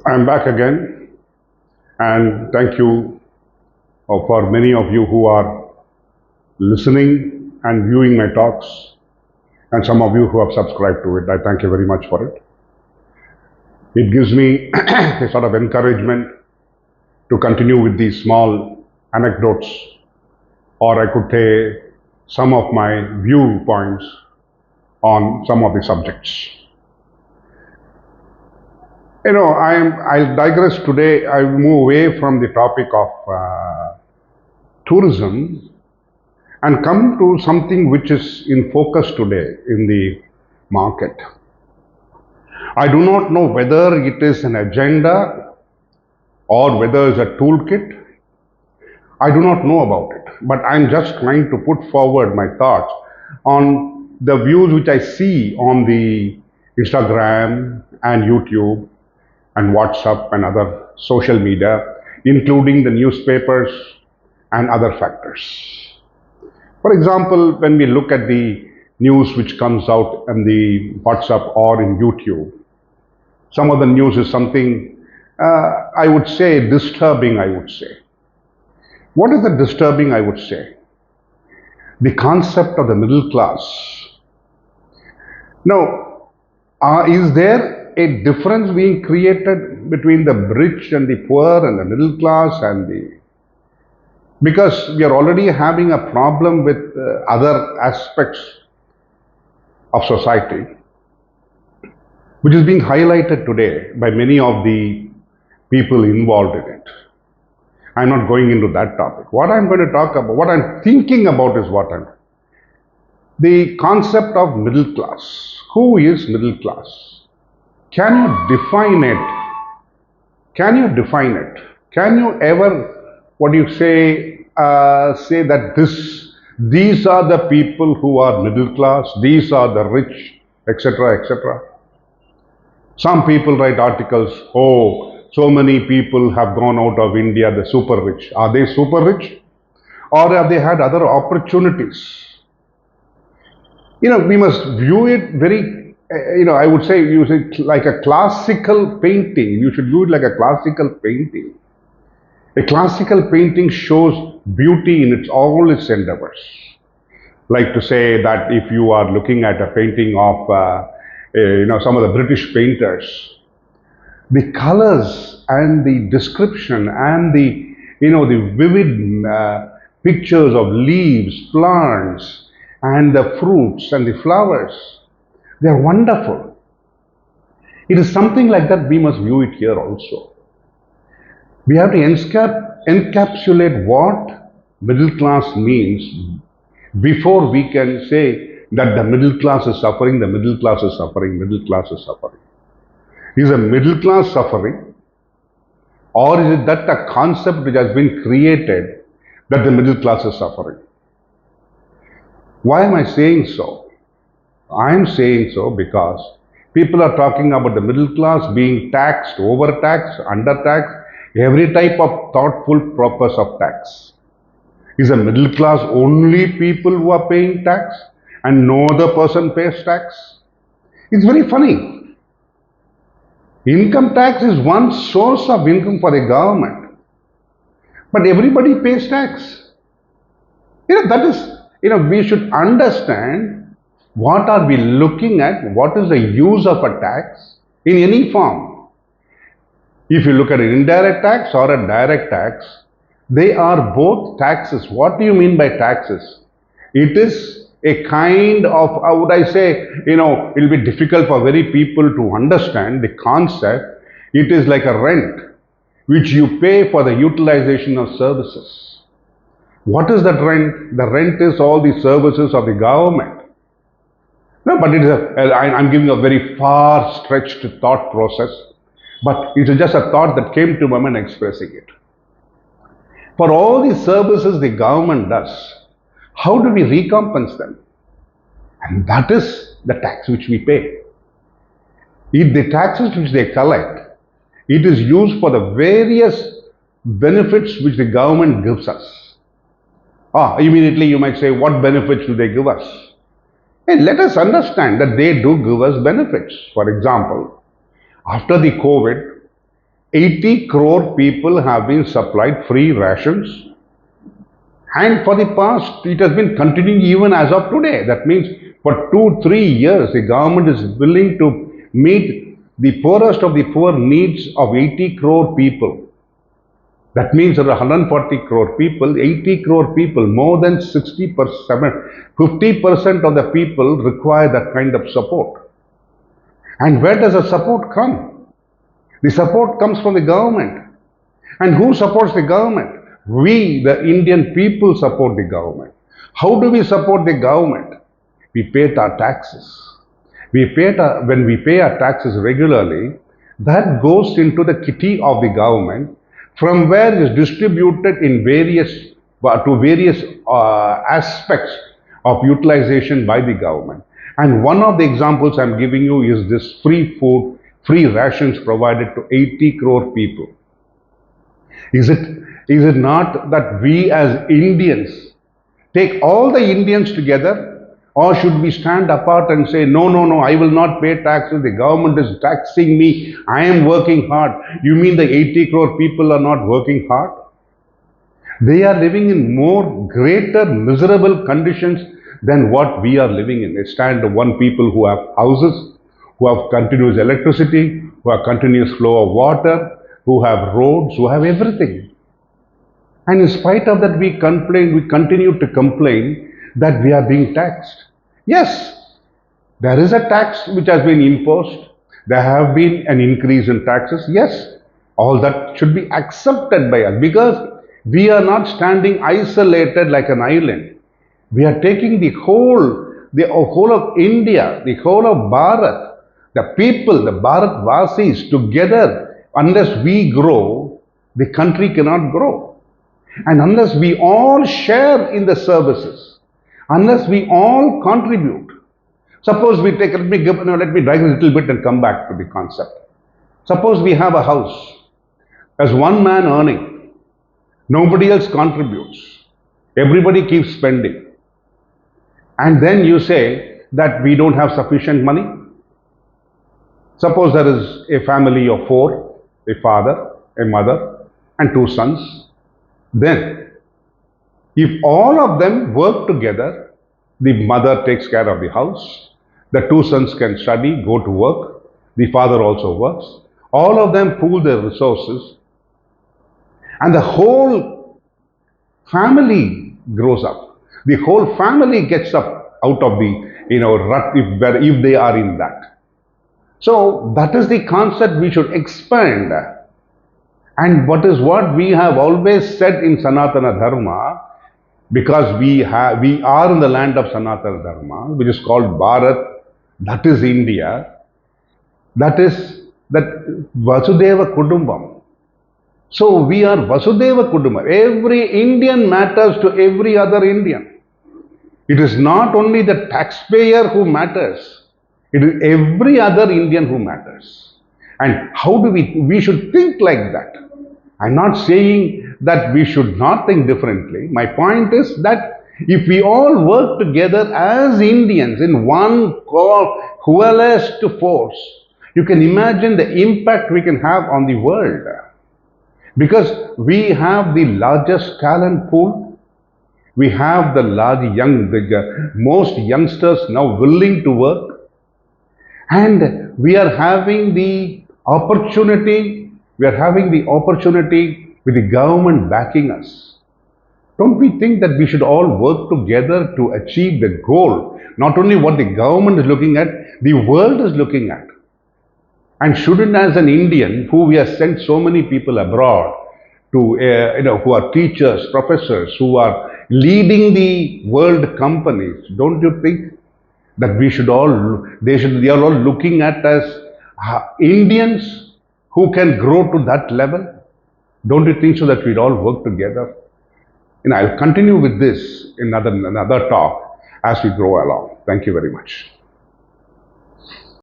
I'm back again, and thank you for many of you who are listening and viewing my talks, and some of you who have subscribed to it. I thank you very much for it. It gives me a sort of encouragement to continue with these small anecdotes, or I could say some of my viewpoints on some of the subjects. I'll digress today. I'll move away from the topic of tourism and come to something which is in focus today in the market. I do not know whether it is an agenda or whether it's a toolkit. I do not know about it, but I'm just trying to put forward my thoughts on the views which I see on the Instagram and YouTube and WhatsApp and other social media, including the newspapers and other factors. For example, when we look at the news which comes out in the WhatsApp or in YouTube, some of the news is something I would say disturbing, I would say. What is the disturbing, I would say? The concept of the middle class. Now, is there a difference being created between the rich and the poor and the middle class and the... Because we are already having a problem with other aspects of society, which is being highlighted today by many of the people involved in it. I'm not going into that topic. What I'm going to talk about, what I'm thinking about is the concept of middle class. Who is middle class? Can you define it? Can you define it? Can you ever, what do you say that these are the people who are middle class, these are the rich, etc., etc. Some people write articles, oh, so many people have gone out of India, the super rich. Are they super rich? Or have they had other opportunities? We must view it very, I would say, use it like a classical painting. You should view it like a classical painting. A classical painting shows beauty in all its endeavors. Like to say that if you are looking at a painting of, some of the British painters, the colors and the description and the vivid pictures of leaves, plants, and the fruits and the flowers, they are wonderful. It is something like that we must view it here also. We have to encapsulate what middle class means before we can say that the middle class is suffering, the middle class is suffering, middle class is suffering. Is a middle class suffering, or is it that a concept which has been created that the middle class is suffering? Why am I saying so? I am saying so because people are talking about the middle class being taxed, overtaxed, undertaxed, every type of thoughtful purpose of tax. Is a middle class only people who are paying tax and no other person pays tax? It's very funny. Income tax is one source of income for the government, but everybody pays tax. That is, we should understand what are we looking at, what is the use of a tax in any form. If you look at an indirect tax or a direct tax, they are both taxes. What do you mean by taxes? It is a kind of, how would I say, it will be difficult for very people to understand the concept. It is like a rent which you pay for the utilization of services. What is that rent? The rent is all the services of the government. No, but it is I'm giving a very far-stretched thought process, but it is just a thought that came to my mind expressing it. For all the services the government does, how do we recompense them? And that is the tax which we pay. If the taxes which they collect, it is used for the various benefits which the government gives us. Immediately you might say, what benefits do they give us? And let us understand that they do give us benefits. For example, after the COVID, 80 crore people have been supplied free rations, and for the past, it has been continuing even as of today. That means for 2, 3 years, the government is willing to meet the poorest of the poor needs of 80 crore people. That means there are 140 crore people, 80 crore people, more than 60%, 50% of the people require that kind of support. And where does the support come? The support comes from the government. And who supports the government? We, the Indian people, support the government. How do we support the government? We pay our taxes. When we pay our taxes regularly, that goes into the kitty of the government, from where it is distributed in various aspects of utilization by the government. And one of the examples I'm giving you is this free food, free rations provided to 80 crore people. Is it not that we as Indians take all the Indians together, or should we stand apart and say, no, no, no, I will not pay taxes, the government is taxing me, I am working hard. You mean the 80 crore people are not working hard? They are living in more greater miserable conditions than what we are living in. They stand one people who have houses, who have continuous electricity, who have continuous flow of water, who have roads, who have everything. And in spite of that, we continue to complain that we are being taxed. Yes, there is a tax which has been imposed. There have been an increase in taxes. Yes, all that should be accepted by us, because we are not standing isolated like an island. We are taking the whole of India, the whole of Bharat, the people, the Bharatvasis together. Unless we grow, the country cannot grow. And unless we all share in the services, unless we all contribute. Suppose we take, let me drag a little bit and come back to the concept. Suppose we have a house. There's one man earning. Nobody else contributes. Everybody keeps spending. And then you say that we don't have sufficient money. Suppose there is a family of 4, a father, a mother, and 2 sons. Then, if all of them work together, the mother takes care of the house, the 2 sons can study, go to work, the father also works, all of them pool their resources, and the whole family grows up. The whole family gets up out of the rut if they are in that. So that is the concept we should expand. And what we have always said in Sanatana Dharma, because we are in the land of Sanatana Dharma, which is called Bharat, that is India, that Vasudeva Kudumbam. So we are Vasudeva Kudumbam. Every Indian matters to every other Indian. It is not only the taxpayer who matters, it is every other Indian who matters. And how do we should think like that. I'm not saying that we should not think differently. My point is that if we all work together as Indians in one coalesced force, you can imagine the impact we can have on the world. Because we have the largest talent pool, we have the most youngsters now willing to work, and we are having the opportunity with the government backing us. Don't we think that we should all work together to achieve the goal? Not only what the government is looking at, the world is looking at. And shouldn't, as an Indian, who we have sent so many people abroad to, who are teachers, professors, who are leading the world companies, don't you think that they are all looking at us Indians who can grow to that level? Don't you think so that we'd all work together? I'll continue with this in another talk as we grow along. Thank you very much.